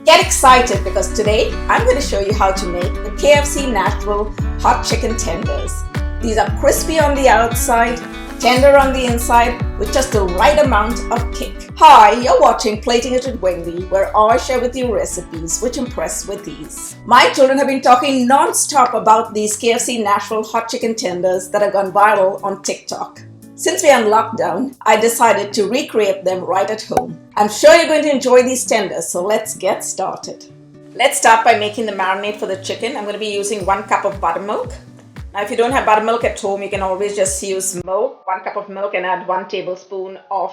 Get excited because today I'm going to show you how to make the KFC Nashville Hot Chicken Tenders. These are crispy on the outside, tender on the inside with just the right amount of kick. Hi, you're watching Plating It with Wendy, where I share with you recipes which impress with ease. My children have been talking non-stop about these KFC Nashville Hot Chicken Tenders that have gone viral on TikTok. Since we are in lockdown, I decided to recreate them right at home. I'm sure you're going to enjoy these tenders, so let's get started. Let's start by making the marinade for the chicken. I'm going to be using 1 cup of buttermilk. Now, if you don't have buttermilk at home, you can always just use milk, 1 cup of milk, and add 1 tablespoon of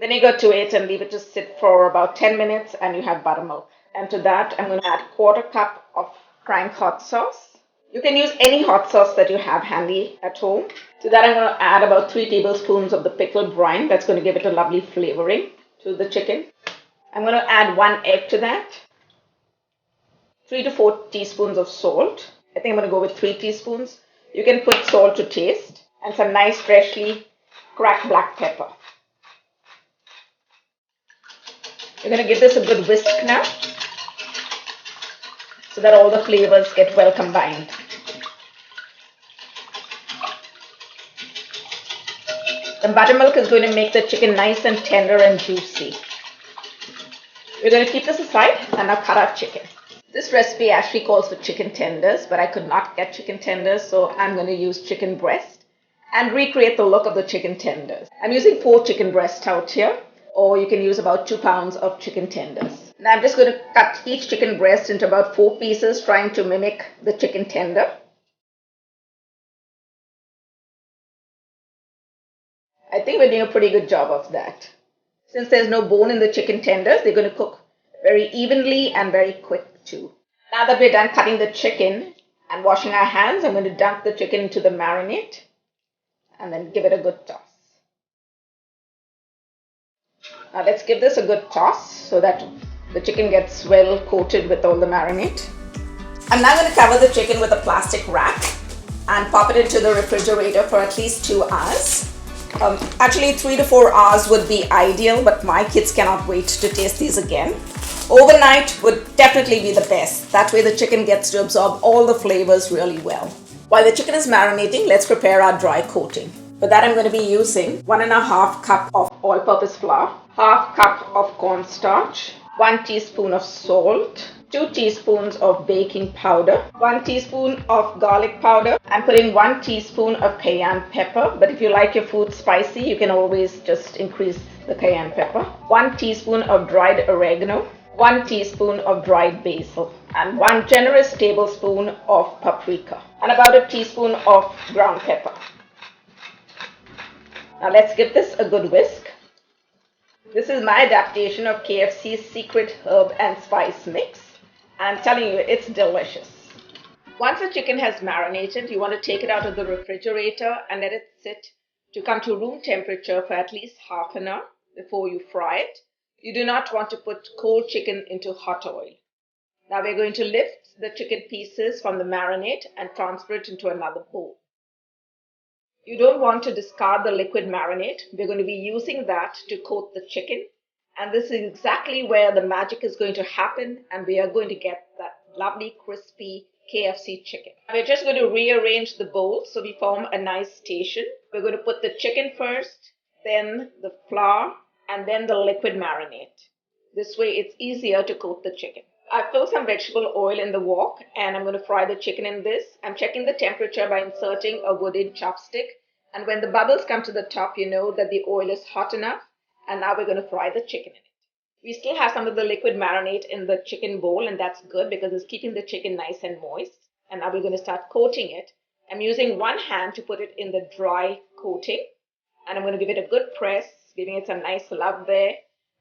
vinegar to it and leave it to sit for about 10 minutes and you have buttermilk. And to that, I'm going to add 1/4 cup of crank hot sauce. You can use any hot sauce that you have handy at home. To that, I'm going to add about 3 tablespoons of the pickle brine. That's going to give it a lovely flavoring to the chicken. I'm going to add 1 egg to that. 3 to 4 teaspoons of salt. I think I'm going to go with 3 teaspoons. You can put salt to taste. And some nice freshly cracked black pepper. You're going to give this a good whisk now, so that all the flavors get well combined. The buttermilk is going to make the chicken nice and tender and juicy. We're going to keep this aside and now cut our chicken. This recipe actually calls for chicken tenders, but I could not get chicken tenders, so I'm going to use chicken breast and recreate the look of the chicken tenders. I'm using 4 chicken breasts out here, or you can use about 2 pounds of chicken tenders. Now I'm just going to cut each chicken breast into about 4 pieces, trying to mimic the chicken tender. I think we're doing a pretty good job of that. Since there's no bone in the chicken tenders, they're going to cook very evenly and very quick too. Now that we're done cutting the chicken and washing our hands, I'm going to dunk the chicken into the marinade and then give it a good toss. Now let's give this a good toss so that the chicken gets well coated with all the marinade. I'm now going to cover the chicken with a plastic wrap and pop it into the refrigerator for at least 2 hours. Actually 3 to 4 hours would be ideal, but my kids cannot wait to taste these again. Overnight would definitely be the best. That way the chicken gets to absorb all the flavors really well. While the chicken is marinating, let's prepare our dry coating. For that, I'm going to be using 1.5 cup of all-purpose flour, 1/2 cup of corn starch, 1 teaspoon of salt, 2 teaspoons of baking powder, 1 teaspoon of garlic powder. I'm putting 1 teaspoon of cayenne pepper, but if you like your food spicy, you can always just increase the cayenne pepper. 1 teaspoon of dried oregano, 1 teaspoon of dried basil, and 1 generous tablespoon of paprika, and about a teaspoon of ground pepper. Now let's give this a good whisk. This is my adaptation of KFC's secret herb and spice mix. I'm telling you, it's delicious. Once the chicken has marinated, you want to take it out of the refrigerator and let it sit to come to room temperature for at least half an hour before you fry it. You do not want to put cold chicken into hot oil. Now we're going to lift the chicken pieces from the marinade and transfer it into another bowl. You don't want to discard the liquid marinade. We're going to be using that to coat the chicken. And this is exactly where the magic is going to happen, and we are going to get that lovely crispy KFC chicken. We're just going to rearrange the bowl so we form a nice station. We're going to put the chicken first, then the flour, and then the liquid marinade. This way it's easier to coat the chicken. I've filled some vegetable oil in the wok and I'm going to fry the chicken in this. I'm checking the temperature by inserting a wooden chopstick, and when the bubbles come to the top, you know that the oil is hot enough. And now we're going to fry the chicken in it. We still have some of the liquid marinade in the chicken bowl, and that's good because it's keeping the chicken nice and moist. And now we're going to start coating it. I'm using 1 hand to put it in the dry coating, and I'm going to give it a good press, giving it some nice love there.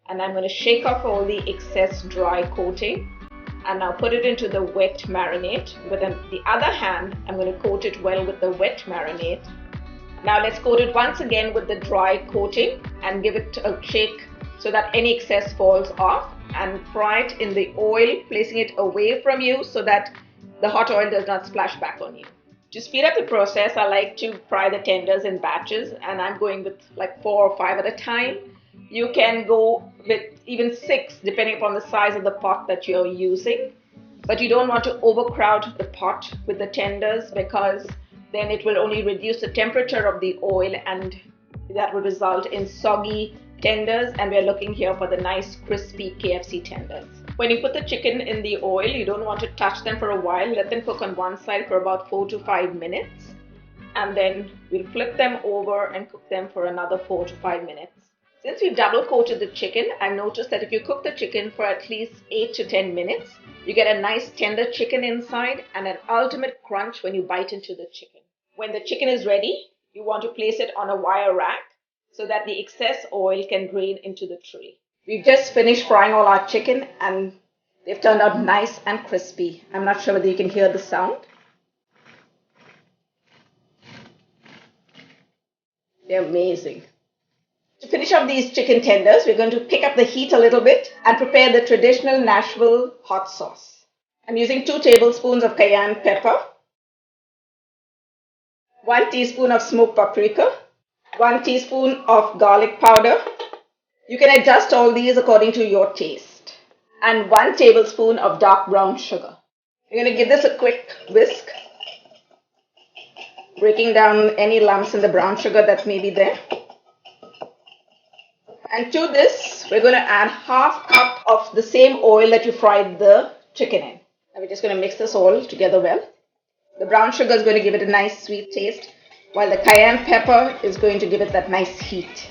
And I'm going to shake off all the excess dry coating and now put it into the wet marinade. With the other hand, I'm going to coat it well with the wet marinade. Now let's coat it once again with the dry coating and give it a shake so that any excess falls off, and fry it in the oil, placing it away from you so that the hot oil does not splash back on you. To speed up the process, I like to fry the tenders in batches, and I'm going with like 4 or 5 at a time. You can go with even 6 depending upon the size of the pot that you're using. But you don't want to overcrowd the pot with the tenders, because then it will only reduce the temperature of the oil and that will result in soggy tenders, and we're looking here for the nice crispy KFC tenders. When you put the chicken in the oil, you don't want to touch them for a while. Let them cook on one side for about 4 to 5 minutes, and then we'll flip them over and cook them for another 4 to 5 minutes. Since we've double coated the chicken, I've noticed that if you cook the chicken for at least 8 to 10 minutes, you get a nice tender chicken inside and an ultimate crunch when you bite into the chicken. When the chicken is ready, you want to place it on a wire rack so that the excess oil can drain into the tray. We've just finished frying all our chicken and they've turned out nice and crispy. I'm not sure whether you can hear the sound. They're amazing. To finish off these chicken tenders, we're going to pick up the heat a little bit and prepare the traditional Nashville hot sauce. I'm using 2 tablespoons of cayenne pepper, 1 teaspoon of smoked paprika, 1 teaspoon of garlic powder. You can adjust all these according to your taste. And 1 tablespoon of dark brown sugar. We're going to give this a quick whisk, breaking down any lumps in the brown sugar that may be there. And to this, we're going to add ½ cup of the same oil that you fried the chicken in. And we're just going to mix this all together well. The brown sugar is going to give it a nice sweet taste, while the cayenne pepper is going to give it that nice heat.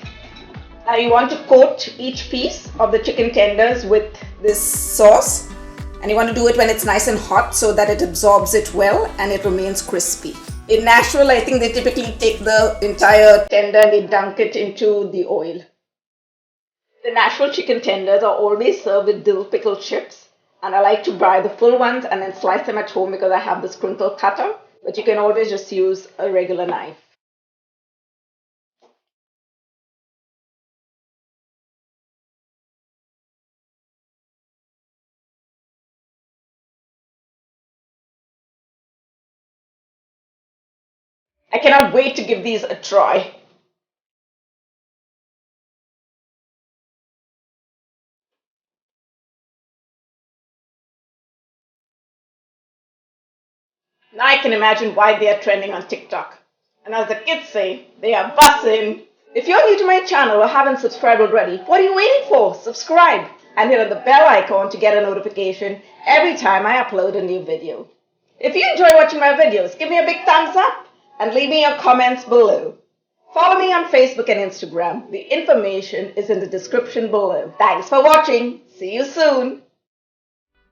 Now you want to coat each piece of the chicken tenders with this sauce. And you want to do it when it's nice and hot so that it absorbs it well and it remains crispy. In Nashville, I think they typically take the entire tender and they dunk it into the oil. The Nashville chicken tenders are always served with dill pickle chips, and I like to buy the full ones and then slice them at home because I have this crinkle cutter, but you can always just use a regular knife. I cannot wait to give these a try. Now I can imagine why they are trending on TikTok. And as the kids say, they are bussin'. If you're new to my channel or haven't subscribed already, what are you waiting for? Subscribe and hit on the bell icon to get a notification every time I upload a new video. If you enjoy watching my videos, give me a big thumbs up and leave me your comments below. Follow me on Facebook and Instagram. The information is in the description below. Thanks for watching. See you soon.